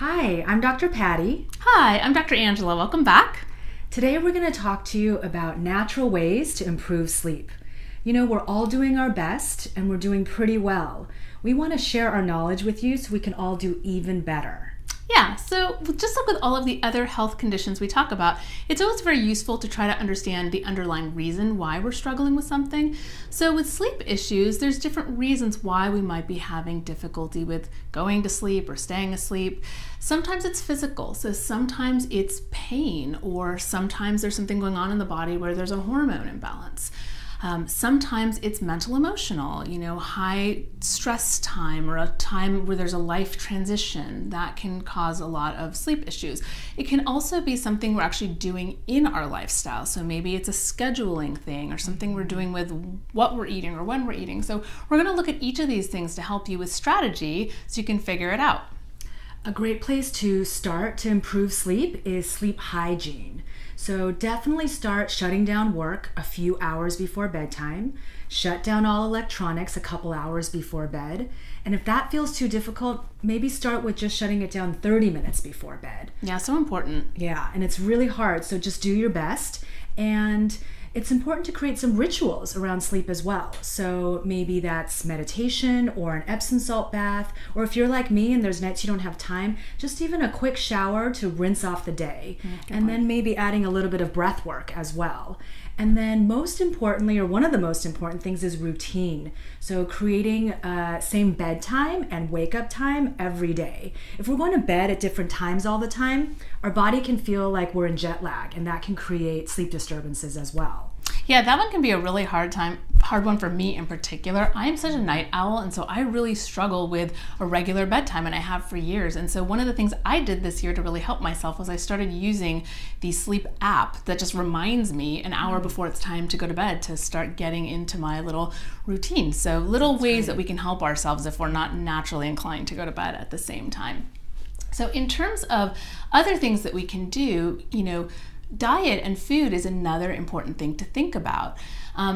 Hi, I'm Dr. Patty. Hi, I'm Dr. Angela. Welcome back. Today we're going to talk to you about natural ways to improve sleep. You know, we're all doing our best and we're doing pretty well. We want to share our knowledge with you so we can all do even better. Yeah, so just like with all of the other health conditions we talk about, it's always very useful to try to understand the underlying reason why we're struggling with something. So with sleep issues, there's different reasons why we might be having difficulty with going to sleep or staying asleep. Sometimes it's physical, so sometimes it's pain, or sometimes there's something going on in the body where there's a hormone imbalance. Sometimes it's mental emotional, high stress time or a time where there's a life transition that can cause a lot of sleep issues. It can also be something we're actually doing in our lifestyle. So maybe it's a scheduling thing or something we're doing with what we're eating or when we're eating. So we're going to look at each of these things to help you with strategy so you can figure it out. A great place to start to improve sleep is sleep hygiene. So definitely start shutting down work a few hours before bedtime. Shut down all electronics a couple hours before bed. And if that feels too difficult, maybe start with just shutting it down 30 minutes before bed. Yeah, so important. Yeah, and it's really hard, so just do your best. And it's important to create some rituals around sleep as well. So maybe that's meditation or an Epsom salt bath, or if you're like me and there's nights you don't have time, just even a quick shower to rinse off the day. And then maybe adding a little bit of breath work as well. And then most importantly, or one of the most important things, is routine. So creating same bedtime and wake up time every day. If we're going to bed at different times all the time, our body can feel like we're in jet lag, and that can create sleep disturbances as well. Yeah, that one can be a really hard one for me in particular. I am such a night owl, and so I really struggle with a regular bedtime, and I have for years. And so one of the things I did this year to really help myself was I started using the sleep app that just reminds me an hour before it's time to go to bed to start getting into my little routine. So little ways that we can help ourselves if we're not naturally inclined to go to bed at the same time. So in terms of other things that we can do, diet and food is another important thing to think about.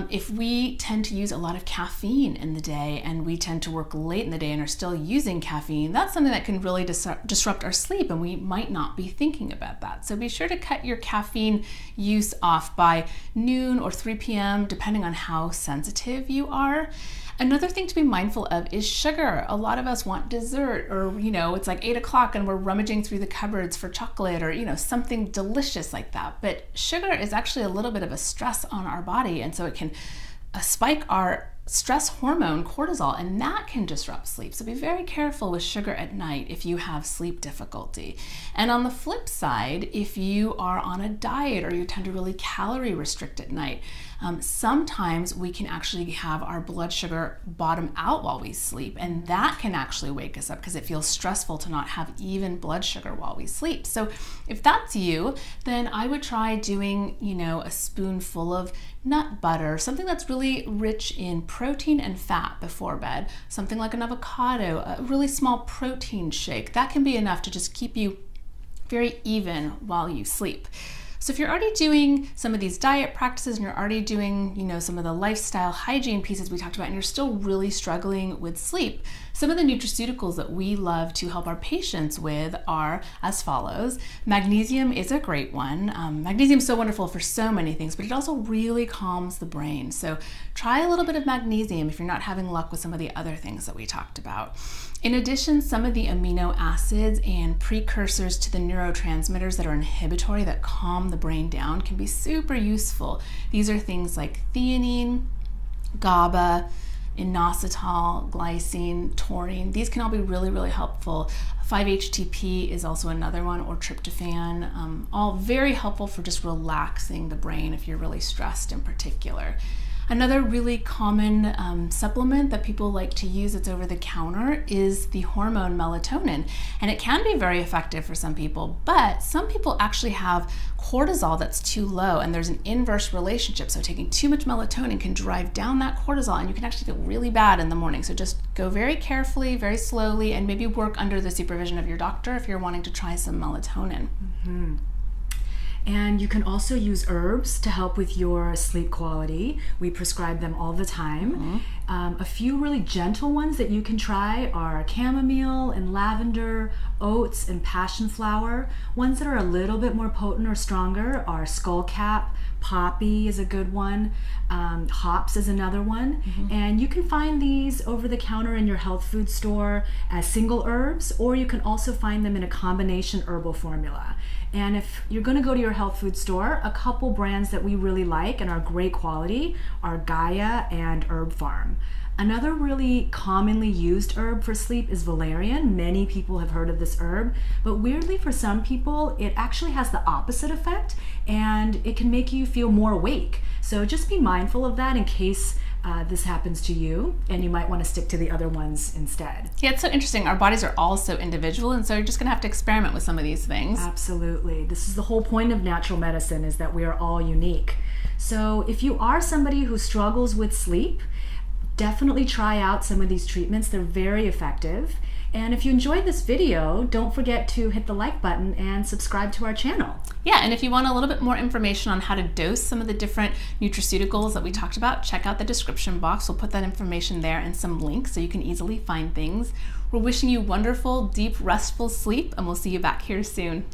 If we tend to use a lot of caffeine in the day and we tend to work late in the day and are still using caffeine, that's something that can really disrupt our sleep, and we might not be thinking about that. So be sure to cut your caffeine use off by noon or 3 p.m. depending on how sensitive you are. Another thing to be mindful of is sugar. A lot of us want dessert, or it's like 8 o'clock and we're rummaging through the cupboards for chocolate or something delicious like that. But sugar is actually a little bit of a stress on our body, and so it can spike our stress hormone cortisol, and that can disrupt sleep. So be very careful with sugar at night if you have sleep difficulty. And on the flip side, if you are on a diet or you tend to really calorie restrict at night, sometimes we can actually have our blood sugar bottom out while we sleep, and that can actually wake us up because it feels stressful to not have even blood sugar while we sleep. So if that's you, then I would try doing, a spoonful of nut butter, something that's really rich in protein and fat before bed, something like an avocado, a really small protein shake. That can be enough to just keep you very even while you sleep. So if you're already doing some of these diet practices and you're already doing, some of the lifestyle hygiene pieces we talked about, and you're still really struggling with sleep, some of the nutraceuticals that we love to help our patients with are as follows. Magnesium is a great one. Magnesium is so wonderful for so many things, but it also really calms the brain. So try a little bit of magnesium if you're not having luck with some of the other things that we talked about. In addition, some of the amino acids and precursors to the neurotransmitters that are inhibitory, that calm the brain down, can be super useful. These are things like theanine, GABA, Inositol, glycine, taurine. These can all be really, really helpful. 5-HTP is also another one, or tryptophan, all very helpful for just relaxing the brain if you're really stressed in particular. Another really common supplement that people like to use that's over the counter is the hormone melatonin. And it can be very effective for some people, but some people actually have cortisol that's too low, and there's an inverse relationship. So taking too much melatonin can drive down that cortisol, and you can actually feel really bad in the morning. So just go very carefully, very slowly, and maybe work under the supervision of your doctor if you're wanting to try some melatonin. Mm-hmm. And you can also use herbs to help with your sleep quality. We prescribe them all the time. Mm-hmm. A few really gentle ones that you can try are chamomile and lavender, Oats and Passionflower. Ones that are a little bit more potent or stronger are Skullcap, Poppy is a good one, hops is another one. And you can find these over the counter in your health food store as single herbs, or you can also find them in a combination herbal formula. And if you're going to go to your health food store, a couple brands that we really like and are great quality are Gaia and Herb Pharm. Another really commonly used herb for sleep is Valerian. Many people have heard of this herb, but weirdly for some people, it actually has the opposite effect and it can make you feel more awake. So just be mindful of that in case this happens to you, and you might want to stick to the other ones instead. Yeah, it's so interesting. Our bodies are all so individual, and so you're just going to have to experiment with some of these things. Absolutely. This is the whole point of natural medicine, is that we are all unique. So if you are somebody who struggles with sleep, definitely try out some of these treatments. They're very effective. And if you enjoyed this video, don't forget to hit the like button and subscribe to our channel. Yeah, and if you want a little bit more information on how to dose some of the different nutraceuticals that we talked about, check out the description box. We'll put that information there and some links so you can easily find things. We're wishing you wonderful, deep, restful sleep, and we'll see you back here soon.